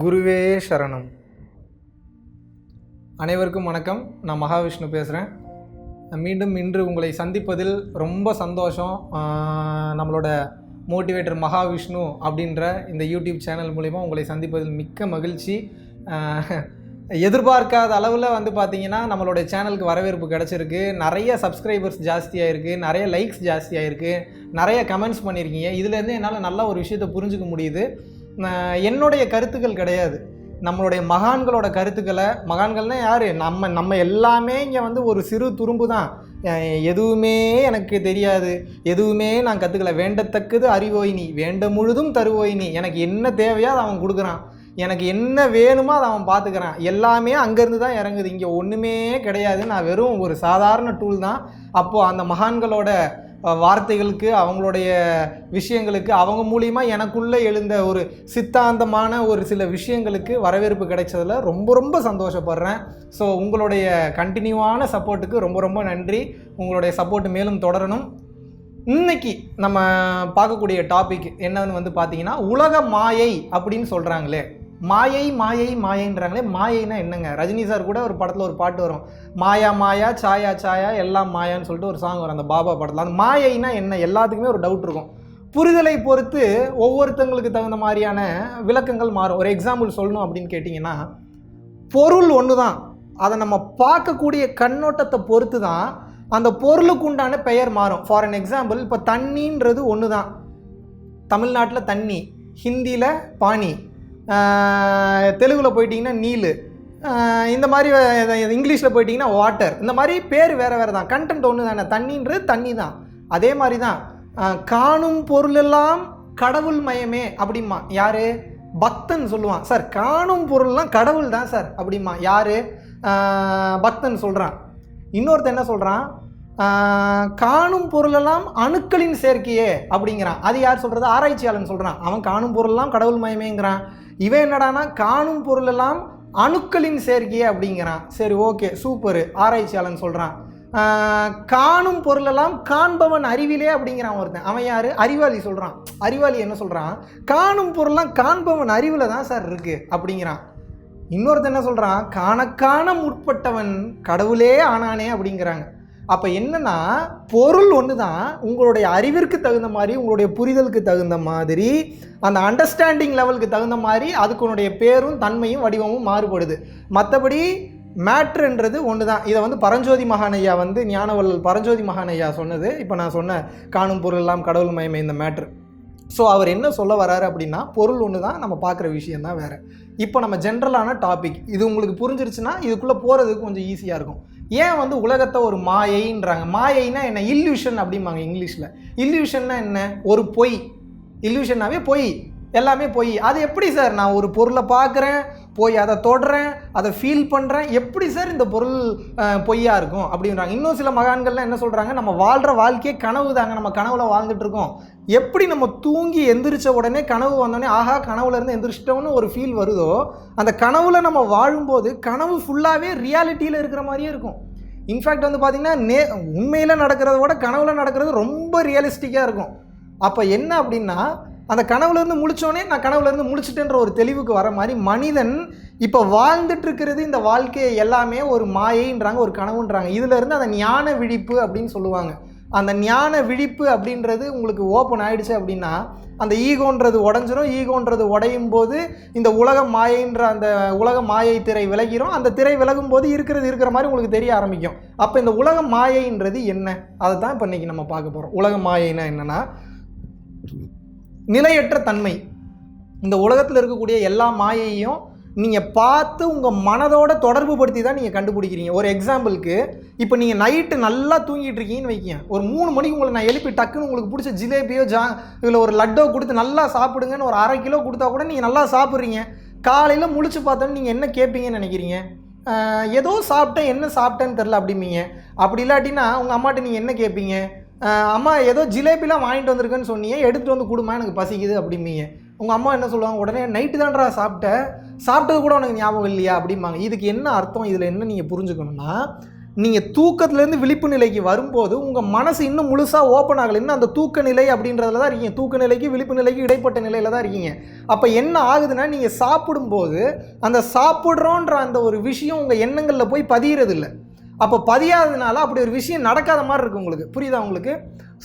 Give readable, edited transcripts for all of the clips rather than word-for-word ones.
குருவே சரணம். அனைவருக்கும் வணக்கம். நான் மகாவிஷ்ணு பேசுகிறேன். மீண்டும் இன்று உங்களை சந்திப்பதில் ரொம்ப சந்தோஷம். நம்மளோட மோட்டிவேட்டர் மகாவிஷ்ணு அப்படின்ற இந்த யூடியூப் சேனல் மூலிமா உங்களை சந்திப்பதில் மிக்க மகிழ்ச்சி. எதிர்பார்க்காத அளவில் பார்த்திங்கன்னா நம்மளோட சேனலுக்கு வரவேற்பு கிடச்சிருக்கு. நிறைய சப்ஸ்கிரைபர்ஸ் ஜாஸ்தியாக இருக்குது, நிறைய லைக்ஸ் ஜாஸ்தியாக இருக்குது, நிறைய கமெண்ட்ஸ் பண்ணியிருக்கீங்க. இதுலேருந்து என்னால் நல்ல ஒரு விஷயத்தை புரிஞ்சுக்க முடியுது. என்னுடைய கருத்துக்கள் கிடையாது, நம்மளுடைய மகான்களோட கருத்துக்களை. மகான்கள்னால் யார்? நம்ம எல்லாமே இங்கே ஒரு சிறு துரும்பு தான். எதுவுமே எனக்கு தெரியாது, எதுவுமே நான் கற்றுக்கல. வேண்டத்தக்கது அறிவோய் நீ, வேண்ட முழுதும் தருவோய் நீ. எனக்கு என்ன தேவையோ அதை அவன் கொடுக்குறான், எனக்கு என்ன வேணுமோ அதை அவன் பார்த்துக்கிறான். எல்லாமே அங்கேருந்து தான் இறங்குது, இங்கே ஒன்றுமே கிடையாது. நான் வெறும் ஒரு சாதாரண டூல் தான். அப்போது அந்த மகான்களோட வார்த்தைகளுக்கு, அவங்களுடைய விஷயங்களுக்கு, அவங்க மூலிமா எனக்குள்ளே எழுந்த ஒரு சித்தாந்தமான ஒரு சில விஷயங்களுக்கு வரவேற்பு கிடைச்சதில் ரொம்ப ரொம்ப சந்தோஷப்படுறேன். ஸோ உங்களுடைய கண்டினியூவான சப்போர்ட்டுக்கு ரொம்ப ரொம்ப நன்றி. உங்களுடைய சப்போர்ட் மேலும் தொடரணும். இன்னைக்கு நம்ம பார்க்கக்கூடிய டாபிக் என்னன்னு பார்த்தீங்கன்னா, உலக மாயை அப்படின்னு சொல்கிறாங்களே. மாயை மாயை மாயைன்றாங்களே. மாயைனா என்னங்க? ரஜினி சார் கூட ஒரு படத்தில் ஒரு பாட்டு வரும், மாயா மாயா சாயா சாயா எல்லாம் மாயான்னு சொல்லிட்டு ஒரு சாங் வரும் அந்த பாபா படத்தில். அந்த மாயைனா என்ன? எல்லாத்துக்குமே ஒரு டவுட் இருக்கும். புரிதலை பொறுத்து ஒவ்வொருத்தங்களுக்கு தகுந்த மாதிரியான விளக்கங்கள் மாறும். ஒரு எக்ஸாம்பிள் சொல்லணும் அப்படின்னு கேட்டிங்கன்னா, பொருள் ஒன்று தான், அதை நம்ம பார்க்கக்கூடிய கண்ணோட்டத்தை பொறுத்து தான் அந்த பொருளுக்கு உண்டான பெயர் மாறும். ஃபார் அன் எக்ஸாம்பிள், இப்போ தண்ணின்றது ஒன்று தான். தமிழ்நாட்டில் தண்ணி, ஹிந்தியில் பானி, தெலுங்கில் போயிட்டிங்கன்னா நீல், இந்த மாதிரி இங்கிலீஷில் போயிட்டிங்கன்னா வாட்டர். இந்த மாதிரி பேர் வேறு வேறு தான், கண்டென்ட் ஒன்று தானே. தண்ணின்றது தண்ணி தான். அதே மாதிரி தான் காணும் பொருளெல்லாம் கடவுள் மயமே அப்படிமா யார்? பக்தன் சொல்லுவான். சார் காணும் பொருள்லாம் கடவுள் தான் சார் அப்படிமா யார்? பக்தன் சொல்கிறான். இன்னொருத்தர் என்ன சொல்கிறான்? காணும் பொருளெல்லாம் அணுக்களின் சேர்க்கையே அப்படிங்கிறான். அது யார் சொல்கிறது? ஆராய்ச்சியாளன் சொல்கிறான். அவன் காணும் பொருளெல்லாம் கடவுள் மயமேங்கிறான். இவன் என்னடானா காணும் பொருளெல்லாம் அணுக்களின் சேர்க்கையே அப்படிங்கிறான். சரி, ஓகே, சூப்பரு. ஆராய்ச்சியாளன் சொல்கிறான் காணும் பொருளெல்லாம் காண்பவன் அறிவிலே அப்படிங்கிறான் ஒருத்தன். அவன் யார்? அறிவாளி சொல்கிறான். அறிவாளி என்ன சொல்கிறான்? காணும் பொருள்லாம் காண்பவன் அறிவில் தான் சார் இருக்குது அப்படிங்கிறான். இன்னொருத்தன் என்ன சொல்கிறான்? காண முற்பட்டவன் கடவுளே ஆனானே அப்படிங்கிறாங்க. அப்போ என்னன்னா, பொருள் ஒன்று தான். உங்களுடைய அறிவிற்கு தகுந்த மாதிரி, உங்களுடைய புரிதலுக்கு தகுந்த மாதிரி, அந்த அண்டர்ஸ்டாண்டிங் லெவலுக்கு தகுந்த மாதிரி அதுக்குனுடைய பேரும் தன்மையும் வடிவமும் மாறுபடுது. மற்றபடி மேட்ருன்றது ஒன்று தான். இதை பரஞ்சோதி மகானையா ஞானவள்ளல் பரஞ்சோதி மகானையா சொன்னது. இப்போ நான் சொன்ன காணும் பொருள் எல்லாம் கடவுள் மயமே இந்த மேட்ரு. ஸோ அவர் என்ன சொல்ல வராரு அப்படின்னா, பொருள் ஒன்று தான், நம்ம பார்க்குற விஷயந்தான் வேறு. இப்போ நம்ம ஜென்ரலான டாபிக் இது உங்களுக்கு புரிஞ்சிருச்சுன்னா இதுக்குள்ளே போகிறதுக்கு கொஞ்சம் ஈஸியாக இருக்கும். ஏன் உலகத்தை ஒரு மாயைன்றாங்க? மாயைனா என்ன? இல்லூஷன் அப்படிம்பாங்க இங்கிலீஷில். இல்லூஷன்னா என்ன? ஒரு பொய். இல்லூஷன்னாவே பொய், எல்லாமே பொய். அது எப்படி சார்? நான் ஒரு பொருளை பார்க்குறேன், போய் அதை தொடுறேன், அதை ஃபீல் பண்ணுறேன், எப்படி சார் இந்த பொருள் பொய்யாக இருக்கும் அப்படின்றாங்க. இன்னும் சில மகான்கள்லாம் என்ன சொல்கிறாங்க? நம்ம வாழ்கிற வாழ்க்கையே கனவு தாங்க, நம்ம கனவுல வாழ்ந்துட்டுருக்கோம். எப்படி நம்ம தூங்கி எந்திரிச்ச உடனே கனவு வந்தோடனே ஆஹா கனவுலேருந்து எந்திரிச்சிட்டோன்னு ஒரு ஃபீல் வருதோ, அந்த கனவுல நம்ம வாழும்போது கனவு ஃபுல்லாகவே ரியாலிட்டியில் இருக்கிற மாதிரியே இருக்கும். இன்ஃபேக்ட் பார்த்திங்கன்னா உண்மையில் நடக்கிறத விட கனவுல நடக்கிறது ரொம்ப ரியலிஸ்டிக்காக இருக்கும். அப்போ என்ன அப்படின்னா, அந்த கனவுலேருந்து முழிச்சோன்னே நான் கனவுலேருந்து முழிச்சிட்டேன்ற ஒரு தெளிவுக்கு வர மாதிரி மனிதன் இப்போ வாழ்ந்துட்டு இருக்கிறது, இந்த வாழ்க்கையை எல்லாமே ஒரு மாயைன்றாங்க, ஒரு கனவுன்றாங்க. இதிலேருந்து அந்த ஞான விழிப்பு அப்படின்னு சொல்லுவாங்க. அந்த ஞான விழிப்பு அப்படின்றது உங்களுக்கு ஓப்பன் ஆகிடுச்சு அப்படின்னா அந்த ஈகோன்றது உடஞ்சிரும். ஈகோன்றது உடையும் போது இந்த உலக மாயைன்ற அந்த உலக மாயை திரை விலகிரும். அந்த திரை விலகும் போது இருக்கிற மாதிரி உங்களுக்கு தெரிய ஆரம்பிக்கும். அப்போ இந்த உலக மாயைன்றது என்ன? அதை தான் இப்போ இன்றைக்கி நம்ம பார்க்க போகிறோம். உலக மாயைனா என்னென்னா, நிலையற்ற தன்மை. இந்த உலகத்தில் இருக்கக்கூடிய எல்லா மாயையும் நீங்கள் பார்த்து உங்கள் மனதோட தொடர்பு படுத்தி தான் நீங்கள் கண்டுபிடிக்கிறீங்க. ஒரு எக்ஸாம்பிளுக்கு, இப்போ நீங்கள் நைட்டு நல்லா தூங்கிட்டு இருக்கீங்கன்னு வைக்கிங்க. ஒரு 3 மணிக்கு உங்களை நான் எழுப்பி டக்குன்னு உங்களுக்கு பிடிச்ச ஜிலேபியோ இதில் ஒரு லட்டோ கொடுத்து நல்லா சாப்பிடுங்கன்னு ஒரு 1/2 கிலோ கொடுத்தா கூட நீங்கள் நல்லா சாப்பிட்றீங்க. காலையில் முழிச்சு பார்த்தோன்னு நீங்கள் என்ன கேட்பீங்கன்னு நினைக்கிறீங்க? ஏதோ சாப்பிட்டேன், என்ன சாப்பிட்டேன்னு தெரில அப்படிம்பீங்க. அப்படி இல்லாட்டினா உங்கள் அம்மாட்ட நீங்கள் என்ன கேட்பீங்க? அம்மா ஏதோ ஜிலேபிலாம் வாங்கிட்டு வந்திருக்குன்னு சொன்னீங்க, எடுத்துகிட்டு வந்து கொடுமா, எனக்கு பசிக்குது அப்படிம்பீங்க. உங்கள் அம்மா என்ன சொல்லுவாங்க? உடனே நைட்டு தான்டா சாப்பிட்டது கூட உனக்கு ஞாபகம் இல்லையா அப்படிம்பாங்க. இதுக்கு என்ன அர்த்தம்? இதில் என்ன நீங்கள் புரிஞ்சுக்கணுன்னா, நீங்கள் தூக்கத்துலேருந்து விழிப்பு நிலைக்கு வரும்போது உங்கள் மனசு இன்னும் முழுசாக ஓப்பன் ஆகலை, இன்னும் அந்த தூக்க நிலை அப்படின்றதுல தான் இருக்கீங்க. தூக்க நிலைக்கு விழிப்பு நிலைக்கு இடைப்பட்ட நிலையில் தான் இருக்கீங்க. அப்போ என்ன ஆகுதுன்னா, நீங்கள் சாப்பிடும்போது அந்த சாப்பிட்றோன்ற அந்த ஒரு விஷயம் உங்கள் எண்ணங்களில் போய் பதியறது இல்லை. அப்போ பதியாததுனால அப்படி ஒரு விஷயம் நடக்காத மாதிரி இருக்குது உங்களுக்கு. புரியுதா உங்களுக்கு?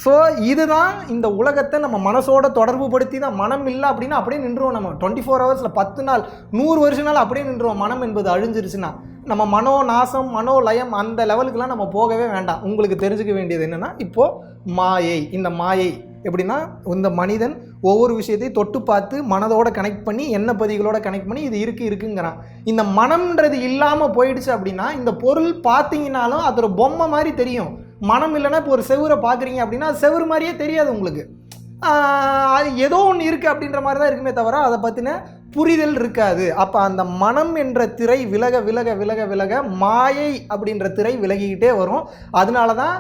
ஸோ இதுதான் இந்த உலகத்தை நம்ம மனசோட தொடர்பு படுத்தி தான். மனம் இல்லை அப்படின்னா அப்படியே நின்றுவோம். நம்ம 24 ஹவர்ஸில் 10 நாள் 100 வருஷனால அப்படியே நின்றுவோம். மனம் என்பது அழிஞ்சிருச்சுன்னா நம்ம மனோ நாசம் மனோ லயம் அந்த லெவலுக்குலாம் நம்ம போகவே வேண்டாம். உங்களுக்கு தெரிஞ்சுக்க வேண்டியது என்னென்னா, இப்போது மாயை, இந்த மாயை எப்படின்னா, இந்த மனிதன் ஒவ்வொரு விஷயத்தையும் தொட்டு பார்த்து மனதோட கனெக்ட் பண்ணி எண்ண பதிகளோட கனெக்ட் பண்ணி இது இருக்குங்கிறான். இந்த மனம்ன்றது இல்லாமல் போயிடுச்சு அப்படின்னா இந்த பொருள் பார்த்தீங்கன்னாலும் அது ஒரு பொம்மை மாதிரி தெரியும். மனம் இல்லைன்னா இப்போ ஒரு செவுரை பார்க்குறீங்க அப்படின்னா அது செவுறு மாதிரியே தெரியாது உங்களுக்கு. அது ஏதோ ஒன்று இருக்குது அப்படின்ற மாதிரி தான் இருக்குமே தவிர அதை பற்றின புரிதல் இருக்காது. அப்போ அந்த மனம் என்ற திரை விலக விலக விலக விலக மாயை அப்படின்ற திரை விலகிக்கிட்டே வரும். அதனால தான்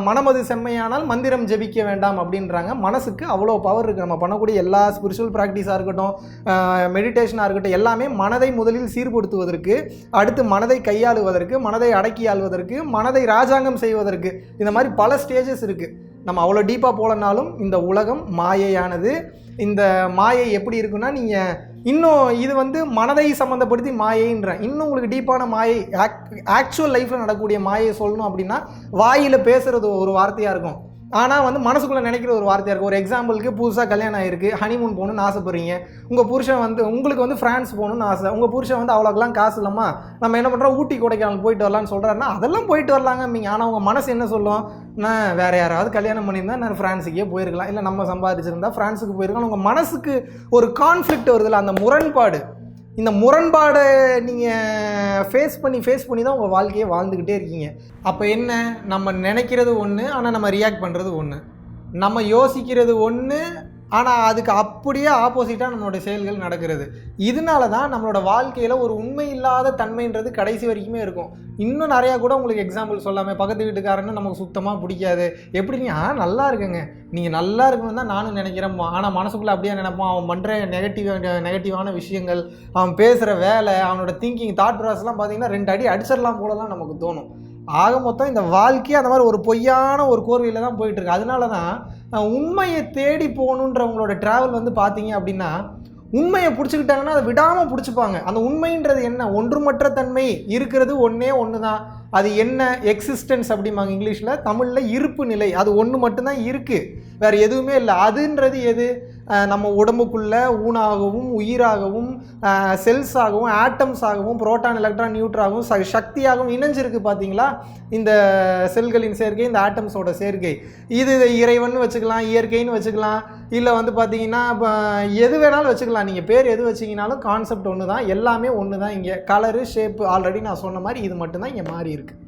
மனமது செம்மையானால் மந்திரம் ஜெபிக்க வேண்டாம் அப்படின்றாங்க. மனசுக்கு அவ்வளோ பவர் இருக்குது. நம்ம பண்ணக்கூடிய எல்லா ஸ்பிரிச்சுவல் ப்ராக்டிஸாக இருக்கட்டும், மெடிடேஷனாக இருக்கட்டும், எல்லாமே மனதை முதலில் சீர்படுத்துவதற்கு, அடுத்து மனதை கையாளுவதற்கு, மனதை அடக்கி ஆள்வதற்கு, மனதை ராஜாங்கம் செய்வதற்கு, இந்த மாதிரி பல ஸ்டேஜஸ் இருக்குது. நம்ம அவ்வளோ டீப்பாக போகலனாலும் இந்த உலகம் மாயையானது. இந்த மாயை எப்படி இருக்குன்னா, நீங்கள் இன்னும் இது மனதை சம்மந்தப்படுத்தி மாயைன்றேன். இன்னும் உங்களுக்கு டீப்பான மாயை, ஆக்சுவல் லைஃப்பில் நடக்கக்கூடிய மாயை சொல்லணும் அப்படின்னா, வாயில் பேசுகிறது ஒரு வார்த்தையாக இருக்கும், ஆனால் மனசுக்குள்ளே நினைக்கிற ஒரு வார்த்தையாக இருக்கும். ஒரு எக்ஸாம்பிளுக்கு, புதுசாக கல்யாணம் ஆகிருக்கு, ஹனிமூன் போகணுன்னு ஆசைப்படுறீங்க. உங்கள் புருஷன் உங்களுக்கு ஃப்ரான்ஸ் போகணுன்னு ஆசை. உங்கள் புருஷன் அவ்வளோக்கெல்லாம் காசு இல்லாமா நம்ம என்ன பண்ணுறோம், ஊட்டி கொடைக்கானல் போயிட்டு வரலான்னு சொல்கிறாருன்னா அதெல்லாம் போயிட்டு வரலாங்க நீங்க. ஆனால் உங்கள் மனசு என்ன சொல்லும், நான் வேறு யாராவது கல்யாணம் பண்ணியிருந்தா நான் ஃப்ரான்ஸுக்கே போயிருக்கலாம், இல்லை நம்ம சம்பாதிச்சிருந்தா ஃப்ரான்ஸுக்கு போயிருக்கலாம். உங்கள் மனசுக்கு ஒரு கான்ஃப்ளிக்ட் வருதுல்ல, அந்த முரண்பாடு. இந்த முரண்பாடை நீங்கள் ஃபேஸ் பண்ணி தான் உங்கள் வாழ்க்கையை வாழ்ந்துக்கிட்டே இருக்கீங்க. அப்போ என்ன, நம்ம நினைக்கிறது ஒன்று, ஆனால் நம்ம ரியாக்ட் பண்ணுறது ஒன்று. நம்ம யோசிக்கிறது ஒன்று, ஆனால் அதுக்கு அப்படியே ஆப்போசிட்டாக நம்மளுடைய செயல்கள் நடக்கிறது. இதனால தான் நம்மளோட வாழ்க்கையில் ஒரு உண்மை இல்லாத தன்மைன்றது கடைசி வரைக்குமே இருக்கும். இன்னும் நிறையா கூட உங்களுக்கு எக்ஸாம்பிள் சொல்லாமல், பக்கத்து வீட்டுக்காரன்னு நமக்கு சுத்தமாக பிடிக்காது. எப்படிங்க, நல்லா இருக்குங்க, நீங்கள் நல்லா இருக்கணும் தான் நானும் நினைக்கிறேன், ஆனால் மனசுக்குள்ளே அப்படியே நினைப்போம். அவன் பண்ணுற நெகட்டிவான விஷயங்கள், அவன் பேசுகிற வேலை, அவனோட திங்கிங், தாட் ப்ராசஸ்லாம் பார்த்தீங்கன்னா 2 அடி அடிச்சிடலாம் போலலாம் நமக்கு தோணும். ஆக மொத்தம் இந்த வாழ்க்கையே அந்த மாதிரி ஒரு பொய்யான ஒரு கோர்வையில் தான் போயிட்டுருக்கு. அதனால தான் உண்மையை தேடி போகணுன்றவங்களோட ட்ராவல் பார்த்தீங்க அப்படின்னா, உண்மையை பிடிச்சிக்கிட்டாங்கன்னா அதை விடாமல் பிடிச்சிப்பாங்க. அந்த உண்மைன்றது என்ன, ஒன்றுமற்ற தன்மை இருக்கிறது ஒன்றே ஒன்று தான். அது என்ன, எக்ஸிஸ்டன்ஸ் அப்படிம்பாங்க இங்கிலீஷில், தமிழில் இருப்பு நிலை. அது ஒன்று மட்டும்தான் இருக்குது, வேறு எதுவுமே இல்லை. அதுன்றது எது, நம்ம உடம்புக்குள்ளே ஊனாகவும் உயிராகவும் செல்ஸாகவும் ஆட்டம்ஸாகவும் புரோட்டான் எலக்ட்ரான் நியூட்ராகவும் சக்தியாகவும் இணைஞ்சிருக்கு பார்த்தீங்களா இந்த செல்களின் சேர்க்கை, இந்த ஆட்டம்ஸோட சேர்க்கை. இது இறைவன் வச்சுக்கலாம், இயற்கைன்னு வச்சுக்கலாம், இல்லை பார்த்தீங்கன்னா எது வேணாலும் வச்சுக்கலாம். நீங்கள் பேர் எது வச்சிங்கனாலும் கான்செப்ட் ஒன்று தான், எல்லாமே ஒன்று தான். இங்கே கலரு ஷேப்பு ஆல்ரெடி நான் சொன்ன மாதிரி இது மட்டும்தான் இங்கே மாறி இருக்குது.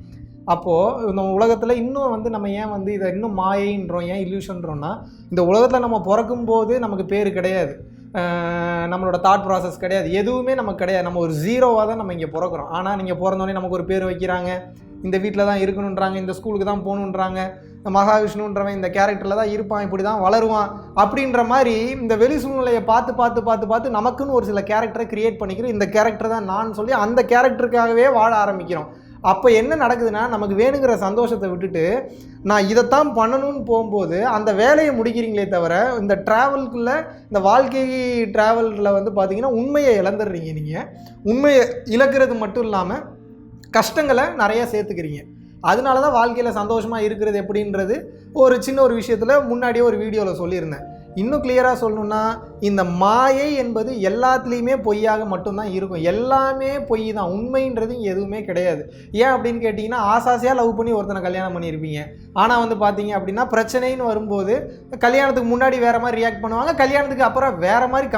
அப்போது இந்த உலகத்தில் இன்னும் நம்ம ஏன் இதை இன்னும் மாயைன்றோம், ஏன் இல்யூஷன்றோன்னா, இந்த உலகத்தில் நம்ம பிறக்கும்போது நமக்கு பேர் கிடையாது, நம்மளோட தாட் ப்ராசஸ் கிடையாது, எதுவுமே நமக்கு கிடையாது. நம்ம ஒரு ஜீரோவாக தான் நம்ம இங்கே பிறக்கிறோம். ஆனால் நீங்கள் பிறந்தோடனே நமக்கு ஒரு பேர் வைக்கிறாங்க, இந்த வீட்டில் தான் இருக்கணுன்றாங்க, இந்த ஸ்கூலுக்கு தான் போகணுன்றாங்க, மகாவிஷ்ணுன்றவன் இந்த கேரக்டரில் தான் இருப்பான், இப்படி தான் வளருவான் அப்படின்ற மாதிரி இந்த வெளி சூழ்நிலையை பார்த்து நமக்குன்னு ஒரு சில கேரக்டரை க்ரியேட் பண்ணிக்கிறோம். இந்த கேரக்டர் தான் நான் சொல்லி அந்த கேரக்டருக்காகவே வாழ ஆரம்பிக்கிறோம். அப்போ என்ன நடக்குதுன்னா, நமக்கு வேணுங்கிற சந்தோஷத்தை விட்டுட்டு நான் இதைத்தான் பண்ணணும்னு போகும்போது அந்த வேலையை முடிக்கிறீங்களே தவிர, இந்த ட்ராவலுக்குள்ளே, இந்த வாழ்க்கை ட்ராவலில் பார்த்தீங்கன்னா உண்மையை இழந்துடுறீங்க. நீங்கள் உண்மையை இழக்கிறது மட்டும் இல்லாமல் கஷ்டங்களை நிறையா சேர்த்துக்கிறீங்க. அதனால தான் வாழ்க்கையில் சந்தோஷமாக இருக்கிறது எப்படின்றது ஒரு சின்ன ஒரு விஷயத்தில் முன்னாடியே ஒரு வீடியோவில் சொல்லியிருந்தேன். இன்னும் கிளியராக சொல்லணுன்னா, இந்த மாயை என்பது எல்லாத்துலேயுமே பொய்யாக மட்டும்தான் இருக்கும். எல்லாமே பொய் தான், உண்மைன்றது எதுவுமே கிடையாது. ஏன் அப்படின்னு கேட்டிங்கன்னா, ஆசாசியாக லவ் பண்ணி ஒருத்தனை கல்யாணம் பண்ணியிருப்பீங்க. ஆனால் பார்த்தீங்க அப்படின்னா பிரச்சனைன்னு வரும்போது கல்யாணத்துக்கு முன்னாடி வேறு மாதிரி ரியாக்ட் பண்ணுவாங்க, கல்யாணத்துக்கு அப்புறம் வேறு மாதிரி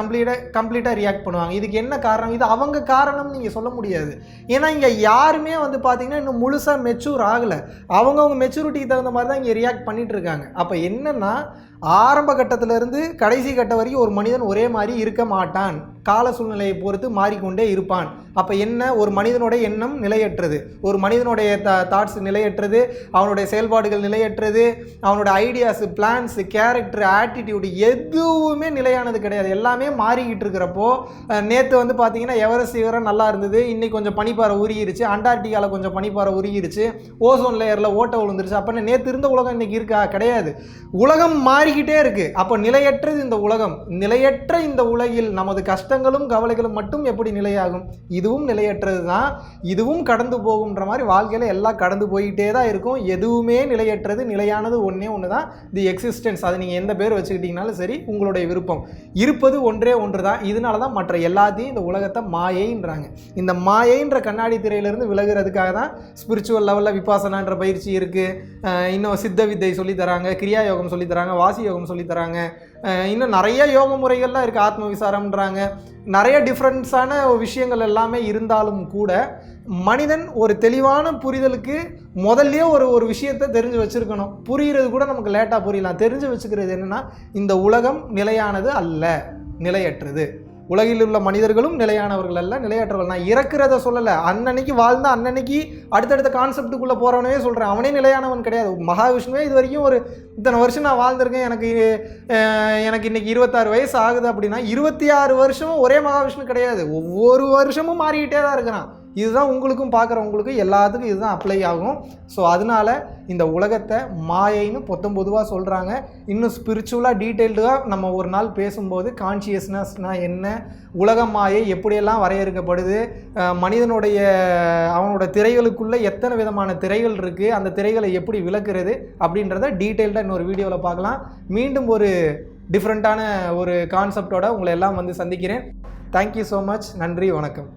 கம்ப்ளீட்டாக ரியாக்ட் பண்ணுவாங்க. இதுக்கு என்ன காரணம், இது அவங்க காரணம் நீங்கள் சொல்ல முடியாது. ஏன்னா இங்கே யாருமே பார்த்தீங்கன்னா இன்னும் முழுசாக மெச்சூர் ஆகலை. அவங்கவுங்க மெச்சூரிட்டிக்கு தகுந்த மாதிரி தான் இங்கே ரியாக்ட் பண்ணிகிட்டு இருக்காங்க. அப்போ என்னென்னா, ஆரம்ப கட்டத்திலேருந்து கடைசி கட்டம் வரைக்கும் ஒரு மனிதன் ஒரே மாதிரி இருக்க மாட்டான். கால சூழ்நிலையை பொறுத்து மாறிக்கொண்டே இருப்பான். அப்போ என்ன, ஒரு மனிதனுடைய எண்ணம் நிலையற்றது, ஒரு மனிதனுடைய தாட்ஸ் நிலையற்றது, அவனுடைய செயல்பாடுகள் நிலையற்றது, அவனுடைய ஐடியாஸ், பிளான்ஸ், கேரக்டர், ஆட்டிடியூடு எதுவுமே நிலையானது கிடையாது. எல்லாமே மாறிக்கிட்டு இருக்கிறப்போ நேற்று வந்து பார்த்தீங்கன்னா எவரெஸ்ட் சிகரம் நல்லா இருந்தது, இன்னைக்கு கொஞ்சம் பனிப்பாறை உருகிருச்சு, அண்டார்டிகாவில் கொஞ்சம் பனிப்பாறை உருகிருச்சு, ஓசோன் லேயரில் ஓட்டை விழுந்துருச்சு. அப்போ நேற்று இருந்த உலகம் இன்னைக்கு இருக்கா? கிடையாது. உலகம் மாறிக்கிட்டே இருக்கு. அப்போ நிலையற்றது இந்த உலகம். நிலையற்ற இந்த உலகில் நமது கஷ்டங்களும் கவலைகளும் மட்டும் எப்படி நிலையாகும்? இதுவும் நிலையற்றது தான், இதுவும் கடந்து போகுன்ற மாதிரி வாழ்க்கையில் எல்லாம் கடந்து போயிட்டே தான் இருக்கும். எதுவுமே நிலையற்றது, நிலையானது ஒன்றே ஒன்று தான், தி எக்ஸிஸ்டன்ஸ். அது நீங்கள் எந்த பேர் வச்சுக்கிட்டீங்கனாலும் சரி, உங்களுடைய விருப்பம். இருப்பது ஒன்றே ஒன்று தான். இதனால தான் மற்ற எல்லாத்தையும் இந்த உலகத்தை மாயைன்றாங்க. இந்த மாயைன்ற கண்ணாடி திரையிலிருந்து விலகிறதுக்காக தான் ஸ்பிரிச்சுவல் லெவலில் விபாசனான்ற பயிற்சி இருக்குது. இன்னும் சித்த வித்தை சொல்லித்தராங்க, கிரியா யோகம் சொல்லித்தராங்க, வாசி யோகம் சொல்லித்தராங்க. இன்னும் நிறைய யோக முறைகள்லாம் இருக்குது, ஆத்ம விசாரம்ன்றாங்க. நிறைய டிஃப்ரெண்ட்ஸான விஷயங்கள் எல்லாமே இருந்தாலும் கூட மனிதன் ஒரு தெளிவான புரிதலுக்கு முதல்ல ஒரு விஷயத்தை தெரிஞ்சு வச்சுருக்கணும். புரிகிறது கூட நமக்கு லேட்டாக புரியலாம். தெரிஞ்சு வச்சுக்கிறது என்னென்னா, இந்த உலகம் நிலையானது அல்ல, நிலையற்றது. உலகில் உள்ள மனிதர்களும் நிலையானவர்கள் அல்ல, நிலையற்றவர்கள். நான் இறக்குறத சொல்லலை, அன்னன்னைக்கு வாழ்ந்தா அன்னன்னைக்கு அடுத்தடுத்த கான்செப்டுக்குள்ளே போகிறவனே சொல்கிறேன். அவனே நிலையானவன் கிடையாது. மகாவிஷ்ணுவே இது வரைக்கும் ஒரு இத்தனை வருஷம் நான் வாழ்ந்திருக்கேன், எனக்கு இன்னைக்கு 26 வயசு ஆகுது அப்படின்னா 26 வருஷமும் ஒரே மகாவிஷ்ணு கிடையாது. ஒவ்வொரு வருஷமும் மாறிக்கிட்டே தான் இருக்கிறான். இதுதான் உங்களுக்கும் பார்க்குறவங்களுக்கும் எல்லாத்துக்கும் இதுதான் அப்ளை ஆகும். ஸோ அதனால் இந்த உலகத்தை மாயைன்னு பொதுவாக சொல்கிறாங்க. இன்னும் ஸ்பிரிச்சுவலாக டீட்டெயில்டாக நம்ம ஒரு நாள் பேசும்போது கான்ஷியஸ்னஸ்னால் என்ன, உலக மாயை எப்படியெல்லாம் வரையறுக்கப்படுது, மனிதனுடைய அவனோட திரைகளுக்குள்ளே எத்தனை விதமான திரைகள் இருக்குது, அந்த திரைகளை எப்படி விளக்குறது அப்படின்றத டீட்டெயில்டாக இன்னொரு வீடியோவில் பார்க்கலாம். மீண்டும் ஒரு டிஃப்ரெண்ட்டான ஒரு கான்செப்டோட உங்களை எல்லாம் வந்து சந்திக்கிறேன். Thank you so much. நன்றி, வணக்கம்.